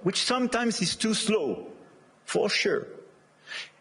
which sometimes is too slow, for sure,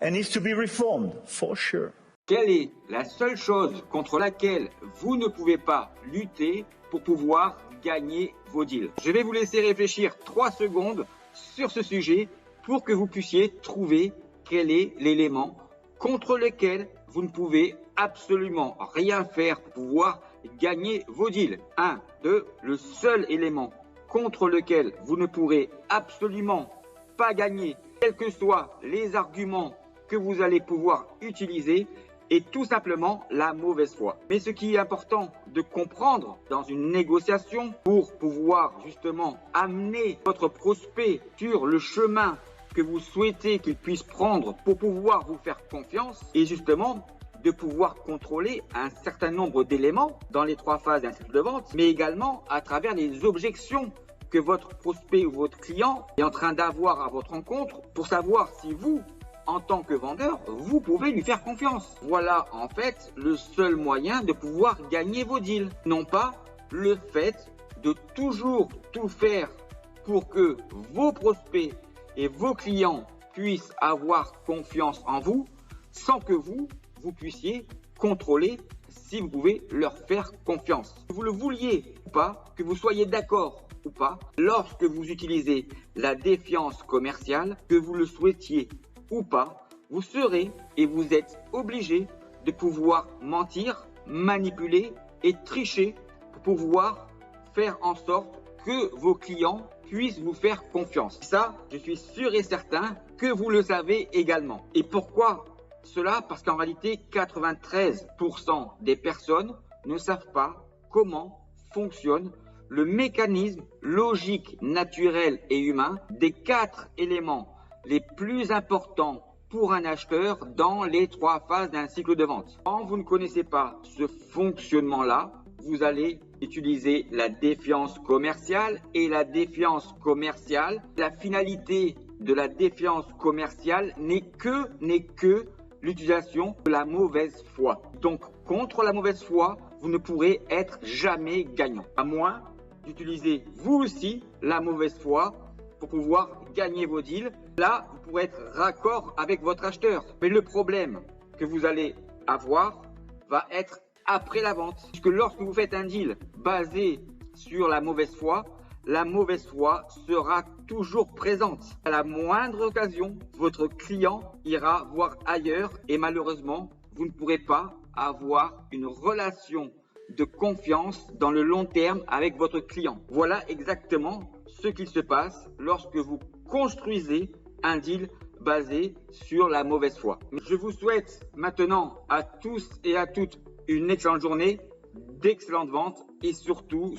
and needs to be reformed, for sure. Quelle est la seule chose contre laquelle vous ne pouvez pas lutter pour pouvoir gagner vos deals? Je vais vous laisser réfléchir 3 secondes sur ce sujet pour que vous puissiez trouver quel est l'élément contre lequel vous ne pouvez absolument rien faire pour pouvoir gagner vos deals. 1, 2, le seul élément contre lequel vous ne pourrez absolument pas gagner, quels que soient les arguments que vous allez pouvoir utiliser, est tout simplement la mauvaise foi. Mais ce qui est important de comprendre dans une négociation pour pouvoir justement amener votre prospect sur le chemin que vous souhaitez qu'il puisse prendre pour pouvoir vous faire confiance, et justement de pouvoir contrôler un certain nombre d'éléments dans les 3 phases d'un cycle de vente, mais également à travers les objections que votre prospect ou votre client est en train d'avoir à votre rencontre pour savoir si vous, en tant que vendeur, vous pouvez lui faire confiance. Voilà en fait le seul moyen de pouvoir gagner vos deals. Non pas le fait de toujours tout faire pour que vos prospects et vos clients puissent avoir confiance en vous sans que vous puissiez contrôler si vous pouvez leur faire confiance. Que vous le vouliez ou pas, que vous soyez d'accord ou pas, lorsque vous utilisez la défiance commerciale, que vous le souhaitiez ou pas, vous serez et vous êtes obligé de pouvoir mentir, manipuler et tricher pour pouvoir faire en sorte que vos clients puissent vous faire confiance. Ça, je suis sûr et certain que vous le savez également. Et pourquoi cela? Parce qu'en réalité, 93% des personnes ne savent pas comment fonctionne le mécanisme logique, naturel et humain des 4 éléments les plus importants pour un acheteur dans les 3 phases d'un cycle de vente. Quand vous ne connaissez pas ce fonctionnement-là, vous allez utiliser la défiance commerciale, et la défiance commerciale, la finalité de la défiance commerciale n'est que l'utilisation de la mauvaise foi. Donc, contre la mauvaise foi, vous ne pourrez être jamais gagnant, à moins d'utiliser vous aussi la mauvaise foi pour pouvoir gagner vos deals. Là, vous pourrez être raccord avec votre acheteur. Mais le problème que vous allez avoir va être après la vente. Puisque lorsque vous faites un deal basé sur la mauvaise foi sera toujours présente. À la moindre occasion, votre client ira voir ailleurs et malheureusement, vous ne pourrez pas avoir une relation de confiance dans le long terme avec votre client. Voilà exactement ce qu'il se passe lorsque vous construisez un deal basé sur la mauvaise foi. Je vous souhaite maintenant à tous et à toutes une excellente journée, d'excellentes ventes et surtout,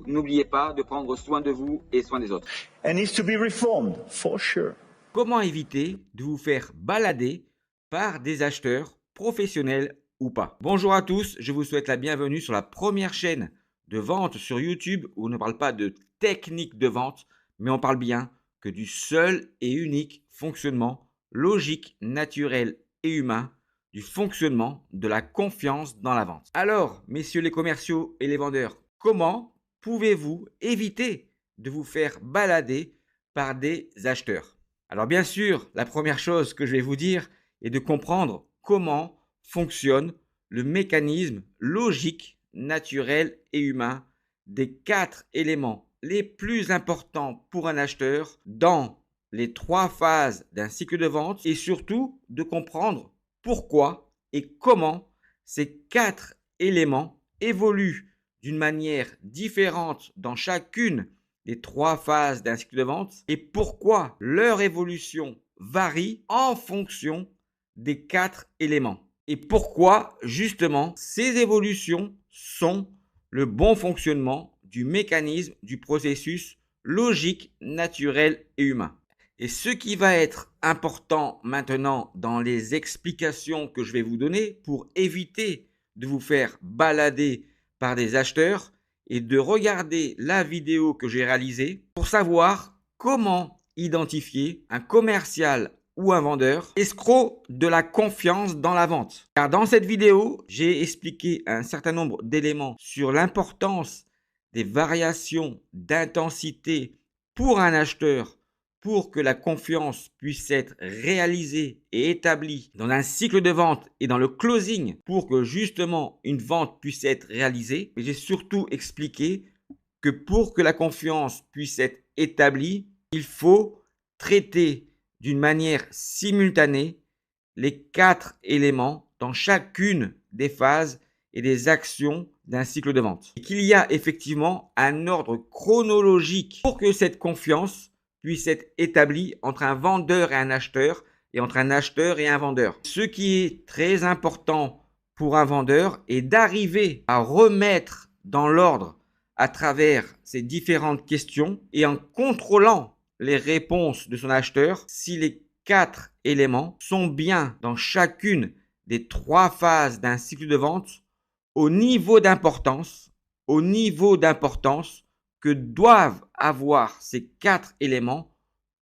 n'oubliez pas de prendre soin de vous et soin des autres. And needs to be reformed, for sure. Comment éviter de vous faire balader par des acheteurs professionnels ou pas? Bonjour à tous, je vous souhaite la bienvenue sur la première chaîne de vente sur YouTube où on ne parle pas de technique de vente, mais on parle bien que du seul et unique fonctionnement logique, naturel et humain du fonctionnement de la confiance dans la vente. Alors, messieurs les commerciaux et les vendeurs, comment pouvez-vous éviter de vous faire balader par des acheteurs? Alors bien sûr, la première chose que je vais vous dire est de comprendre comment fonctionne le mécanisme logique, naturel et humain des 4 éléments les plus importants pour un acheteur dans les 3 phases d'un cycle de vente, et surtout de comprendre pourquoi et comment ces 4 éléments évoluent d'une manière différente dans chacune des 3 phases d'un cycle de vente et pourquoi leur évolution varie en fonction des 4 éléments et pourquoi justement ces évolutions sont le bon fonctionnement du mécanisme du processus logique, naturel et humain. Et ce qui va être important maintenant dans les explications que je vais vous donner pour éviter de vous faire balader par des acheteurs est de regarder la vidéo que j'ai réalisée pour savoir comment identifier un commercial ou un vendeur escroc de la confiance dans la vente. Car dans cette vidéo, j'ai expliqué un certain nombre d'éléments sur l'importance des variations d'intensité pour un acheteur pour que la confiance puisse être réalisée et établie dans un cycle de vente et dans le closing pour que justement une vente puisse être réalisée. Mais j'ai surtout expliqué que pour que la confiance puisse être établie, il faut traiter d'une manière simultanée les 4 éléments dans chacune des phases et des actions d'un cycle de vente. Et qu'il y a effectivement un ordre chronologique pour que cette confiance puisse être établie entre un vendeur et un acheteur et entre un acheteur et un vendeur. Ce qui est très important pour un vendeur est d'arriver à remettre dans l'ordre à travers ces différentes questions et en contrôlant les réponses de son acheteur si les 4 éléments sont bien dans chacune des 3 phases d'un cycle de vente au niveau d'importance que doivent avoir ces 4 éléments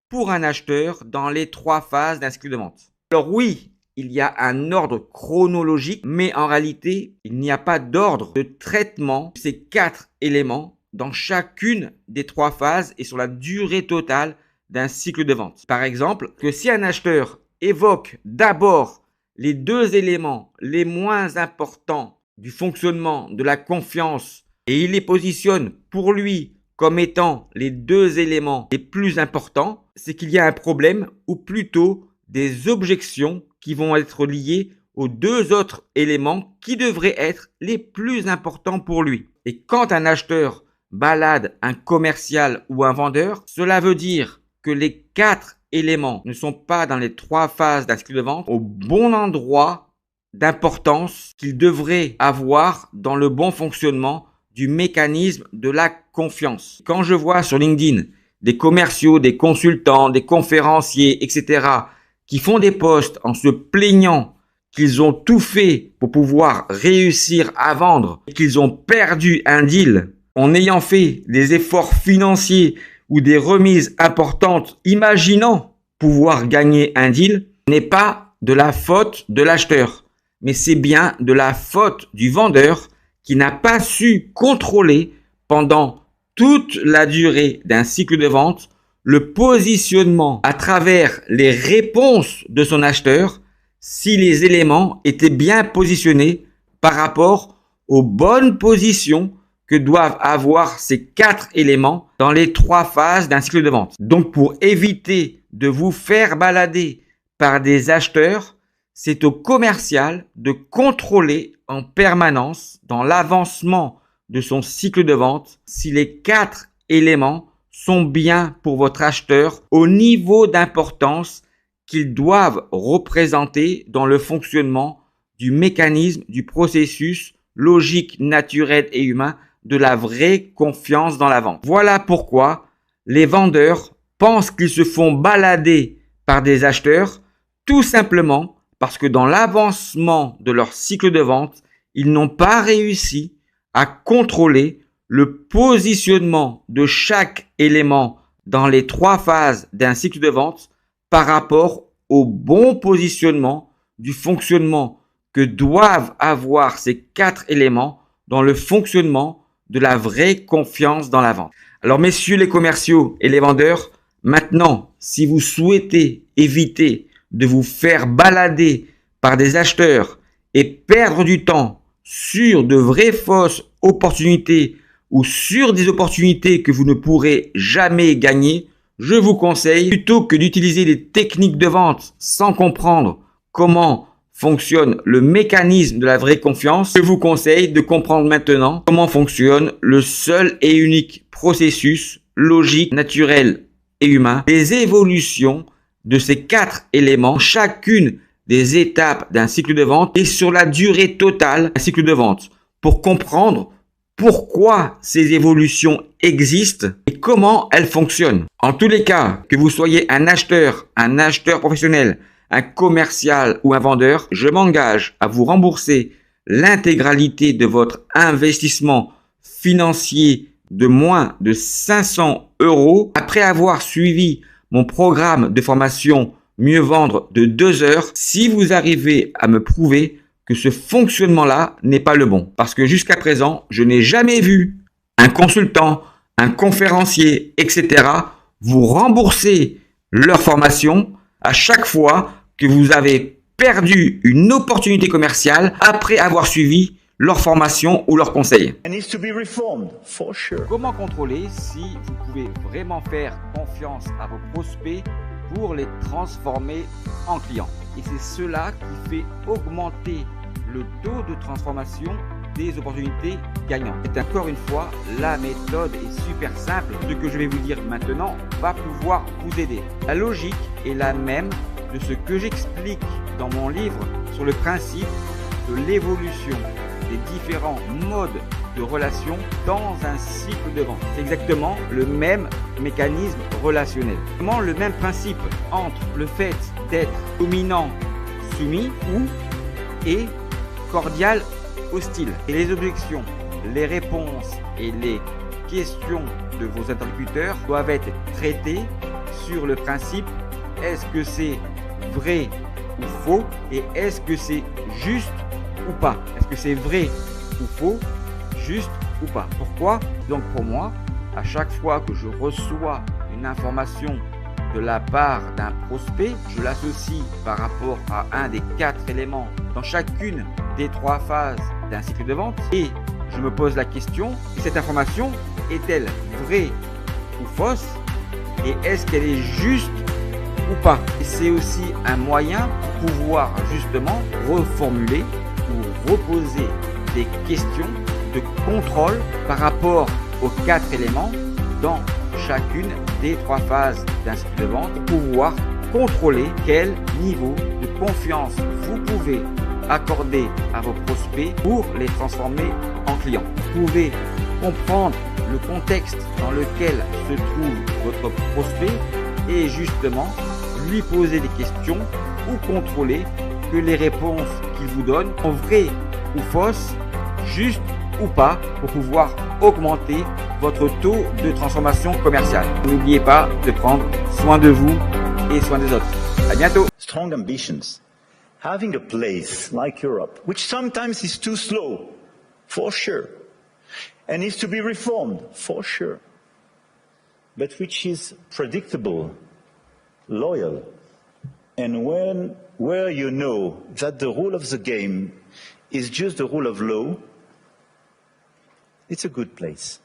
pour un acheteur dans les 3 phases d'un cycle de vente. Alors oui, il y a un ordre chronologique, mais en réalité, il n'y a pas d'ordre de traitement de ces 4 éléments dans chacune des 3 phases et sur la durée totale d'un cycle de vente. Par exemple, que si un acheteur évoque d'abord les 2 éléments les moins importants du fonctionnement de la confiance et il les positionne pour lui comme étant les 2 éléments les plus importants, c'est qu'il y a un problème ou plutôt des objections qui vont être liées aux 2 autres éléments qui devraient être les plus importants pour lui. Et quand un acheteur balade un commercial ou un vendeur, cela veut dire que les 4 éléments ne sont pas dans les 3 phases d'un cycle de vente au bon endroit d'importance qu'ils devraient avoir dans le bon fonctionnement du mécanisme de la confiance. Quand je vois sur LinkedIn des commerciaux, des consultants, des conférenciers, etc. qui font des posts en se plaignant qu'ils ont tout fait pour pouvoir réussir à vendre et qu'ils ont perdu un deal en ayant fait des efforts financiers ou des remises importantes, imaginant pouvoir gagner un deal, n'est pas de la faute de l'acheteur, mais c'est bien de la faute du vendeur qui n'a pas su contrôler pendant toute la durée d'un cycle de vente le positionnement à travers les réponses de son acheteur si les éléments étaient bien positionnés par rapport aux bonnes positions que doivent avoir ces 4 éléments dans les 3 phases d'un cycle de vente. Donc, pour éviter de vous faire balader par des acheteurs, c'est au commercial de contrôler en permanence dans l'avancement de son cycle de vente si les 4 éléments sont bien pour votre acheteur au niveau d'importance qu'ils doivent représenter dans le fonctionnement du mécanisme, du processus logique, naturel et humain de la vraie confiance dans la vente. Voilà pourquoi les vendeurs pensent qu'ils se font balader par des acheteurs tout simplement parce que dans l'avancement de leur cycle de vente, ils n'ont pas réussi à contrôler le positionnement de chaque élément dans les 3 phases d'un cycle de vente par rapport au bon positionnement du fonctionnement que doivent avoir ces 4 éléments dans le fonctionnement de la vraie confiance dans la vente. Alors messieurs les commerciaux et les vendeurs, maintenant, si vous souhaitez éviter de vous faire balader par des acheteurs et perdre du temps sur de vraies fausses opportunités ou sur des opportunités que vous ne pourrez jamais gagner, je vous conseille, plutôt que d'utiliser des techniques de vente sans comprendre comment fonctionne le mécanisme de la vraie confiance, je vous conseille de comprendre maintenant comment fonctionne le seul et unique processus logique, naturel et humain, les évolutions de ces 4 éléments, chacune des étapes d'un cycle de vente et sur la durée totale d'un cycle de vente, pour comprendre pourquoi ces évolutions existent et comment elles fonctionnent. En tous les cas, que vous soyez un acheteur professionnel, un commercial ou un vendeur, je m'engage à vous rembourser l'intégralité de votre investissement financier de moins de 500 € après avoir suivi mon programme de formation Mieux vendre de 2 heures si vous arrivez à me prouver que ce fonctionnement-là n'est pas le bon. Parce que jusqu'à présent, je n'ai jamais vu un consultant, un conférencier, etc. vous rembourser leur formation à chaque fois que vous avez perdu une opportunité commerciale après avoir suivi leur formation ou leurs conseils. and needs to be reformed, for sure. Comment contrôler si vous pouvez vraiment faire confiance à vos prospects pour les transformer en clients? Et c'est cela qui fait augmenter le taux de transformation des opportunités gagnantes. C'est encore une fois, la méthode est super simple. Ce que je vais vous dire maintenant va pouvoir vous aider. La logique est la même de ce que j'explique dans mon livre sur le principe de l'évolution des différents modes de relation dans un cycle de vente. C'est exactement le même mécanisme relationnel. Vraiment le même principe entre le fait d'être dominant, soumis ou et cordial, hostile. Et les objections, les réponses et les questions de vos interlocuteurs doivent être traitées sur le principe est-ce que c'est vrai ou faux et est-ce que c'est juste ou pas? Est-ce que c'est vrai ou faux, juste ou pas? Pourquoi? Donc pour moi, à chaque fois que je reçois une information de la part d'un prospect, je l'associe par rapport à un des 4 éléments dans chacune des 3 phases d'un cycle de vente et je me pose la question, cette information est-elle vraie ou fausse et est-ce qu'elle est juste ou pas? Et c'est aussi un moyen pour pouvoir justement reformuler ou reposer des questions de contrôle par rapport aux 4 éléments dans chacune des 3 phases d'un cycle de vente pour pouvoir contrôler quel niveau de confiance vous pouvez accorder à vos prospects pour les transformer en clients. Vous pouvez comprendre le contexte dans lequel se trouve votre prospect et justement lui poser des questions ou contrôler que les réponses qu'il vous donne sont vraies ou fausses, justes ou pas, pour pouvoir augmenter votre taux de transformation commerciale. N'oubliez pas de prendre soin de vous et soin des autres. À bientôt. Strong ambitions. Having a place like Europe, which sometimes is too slow, for sure, and needs to be reformed, for sure, but which is predictable, loyal, and where you know that the rule of the game is just the rule of law, it's a good place.